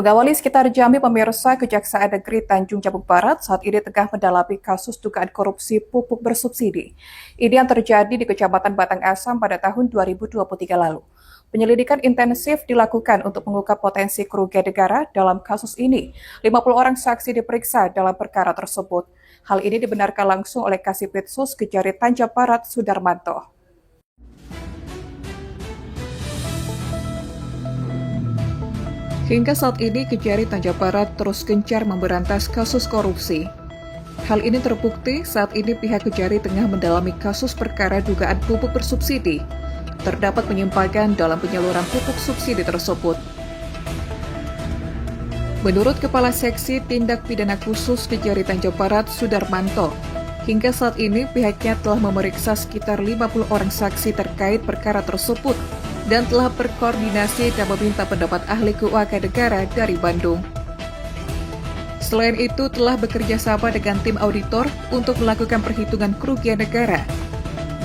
Pengawali sekitar Jambi pemirsa Kejaksaan Negeri Tanjung Jabung Barat saat ini tengah mendalami kasus dugaan korupsi pupuk bersubsidi. Ini yang terjadi di Kecamatan Batang Asam pada tahun 2023 lalu. Penyelidikan intensif dilakukan untuk mengungkap potensi kerugian negara dalam kasus ini. 50 orang saksi diperiksa dalam perkara tersebut. Hal ini dibenarkan langsung oleh Kasipitsus Kejari Tanjung Barat Sudarmanto. Hingga saat ini, Kejari Tanjung Barat terus gencar memberantas kasus korupsi. Hal ini terbukti saat ini pihak Kejari tengah mendalami kasus perkara dugaan pupuk bersubsidi. Terdapat penyimpangan dalam penyaluran pupuk subsidi tersebut. Menurut Kepala Seksi Tindak Pidana Khusus Kejari Tanjung Barat Sudarmanto, hingga saat ini pihaknya telah memeriksa sekitar 50 orang saksi terkait perkara tersebut dan telah berkoordinasi dan meminta pendapat ahli keuangan negara dari Bandung. Selain itu, telah bekerja sama dengan tim auditor untuk melakukan perhitungan kerugian negara.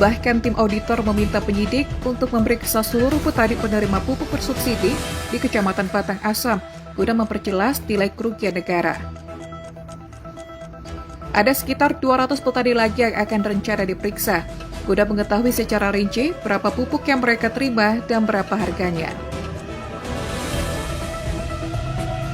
Bahkan tim auditor meminta penyidik untuk memeriksa seluruh petani penerima pupuk bersubsidi di Kecamatan Batang Asam guna memperjelas nilai kerugian negara. Ada sekitar 200 petani lagi yang akan rencana diperiksa, guna mengetahui secara rinci berapa pupuk yang mereka terima dan berapa harganya.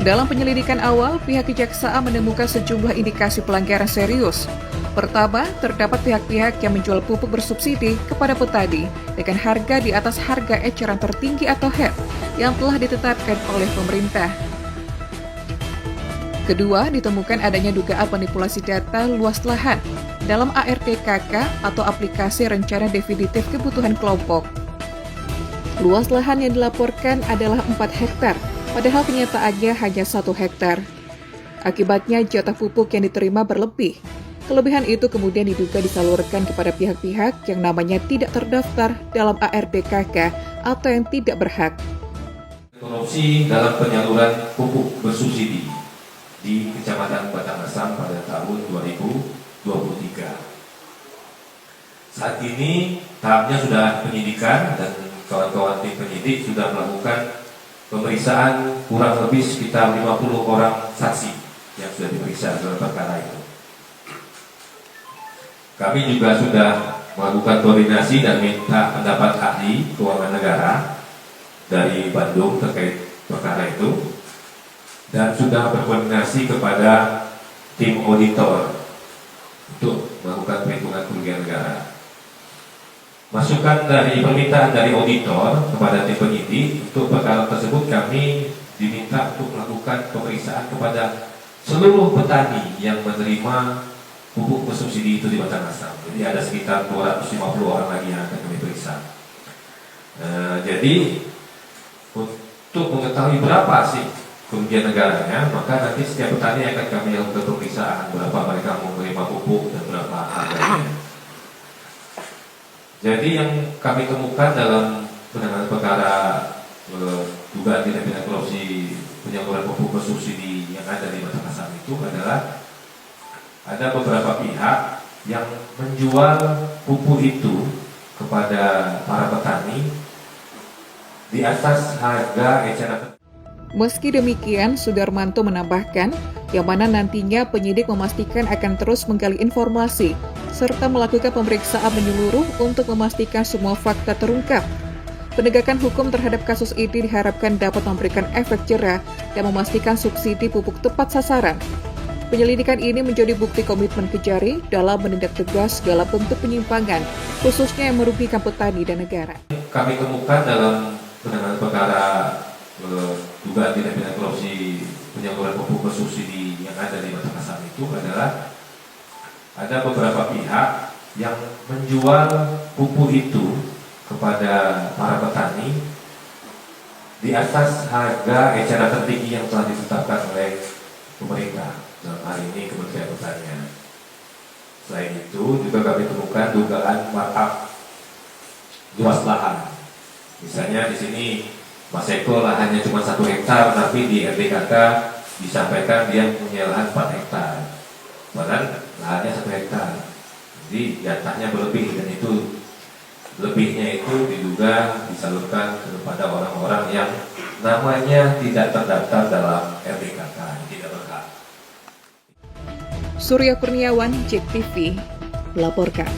Dalam penyelidikan awal, pihak kejaksaan menemukan sejumlah indikasi pelanggaran serius. Pertama, terdapat pihak-pihak yang menjual pupuk bersubsidi kepada petani dengan harga di atas harga eceran tertinggi atau HEP yang telah ditetapkan oleh pemerintah. Kedua, ditemukan adanya dugaan manipulasi data luas lahan dalam ARDKK atau aplikasi rencana definitif kebutuhan kelompok. Luas lahan yang dilaporkan adalah 4 hektar, padahal kenyataannya hanya 1 hektar. Akibatnya jatah pupuk yang diterima berlebih. Kelebihan itu kemudian diduga disalurkan kepada pihak-pihak yang namanya tidak terdaftar dalam ARDKK atau yang tidak berhak. Korupsi dalam penyaluran pupuk bersubsidi di Kecamatan Batang Asam pada tahun 2023. Saat ini tahapnya sudah penyidikan dan kawan-kawan tim penyidik sudah melakukan pemeriksaan kurang lebih sekitar 50 orang saksi yang sudah diperiksa dalam perkara itu. Kami juga sudah melakukan koordinasi dan minta pendapat ahli keuangan negara dari Bandung terkait perkara itu, dan sudah berkoordinasi kepada tim auditor untuk melakukan perhitungan kerugian negara. Masukan dari permintaan dari auditor kepada tim penyidik untuk perkara tersebut, kami diminta untuk melakukan pemeriksaan kepada seluruh petani yang menerima pupuk bersubsidi itu di Batang Asam. Jadi ada sekitar 250 orang lagi yang akan kami periksa. Jadi untuk mengetahui berapa sih kerugian negaranya, maka nanti setiap petani akan kami lakukan pemeriksaan berapa mereka mau menerima pupuk dan berapa harganya. Jadi yang kami temukan dalam penanganan perkara dugaan tindak pidana korupsi penyaluran pupuk bersubsidi yang ada di Batang Asam itu adalah ada beberapa pihak yang menjual pupuk itu kepada para petani di atas harga eceran. Meski demikian, Sudarmanto menambahkan, yang mana nantinya penyidik memastikan akan terus menggali informasi, serta melakukan pemeriksaan menyeluruh untuk memastikan semua fakta terungkap. Penegakan hukum terhadap kasus ini diharapkan dapat memberikan efek jera dan memastikan subsidi pupuk tepat sasaran. Penyelidikan ini menjadi bukti komitmen Kejari dalam menindak tegas segala bentuk penyimpangan, khususnya yang merugikan petani dan negara. Kami temukan dalam penanganan perkara dugaan tindak pidana korupsi penyaluran pupuk bersubsidi yang ada di Batang Asam itu adalah ada beberapa pihak yang menjual pupuk itu kepada para petani di atas harga eceran tertinggi yang telah ditetapkan oleh pemerintah, dalam hal ini Kementerian Pertanian. Selain itu juga kami temukan dugaan markup luas lahan. Misalnya di sini Mas Eko lahannya cuma 1 hektar, tapi di RDKK disampaikan dia punya lahan 4 hektar, padahal lahannya 1 hektar. Jadi jatahnya berlebih, dan itu lebihnya itu diduga disalurkan kepada orang-orang yang namanya tidak terdaftar dalam RPKK, tidak berhak. Surya Kurniawan, JEK TV, melaporkan.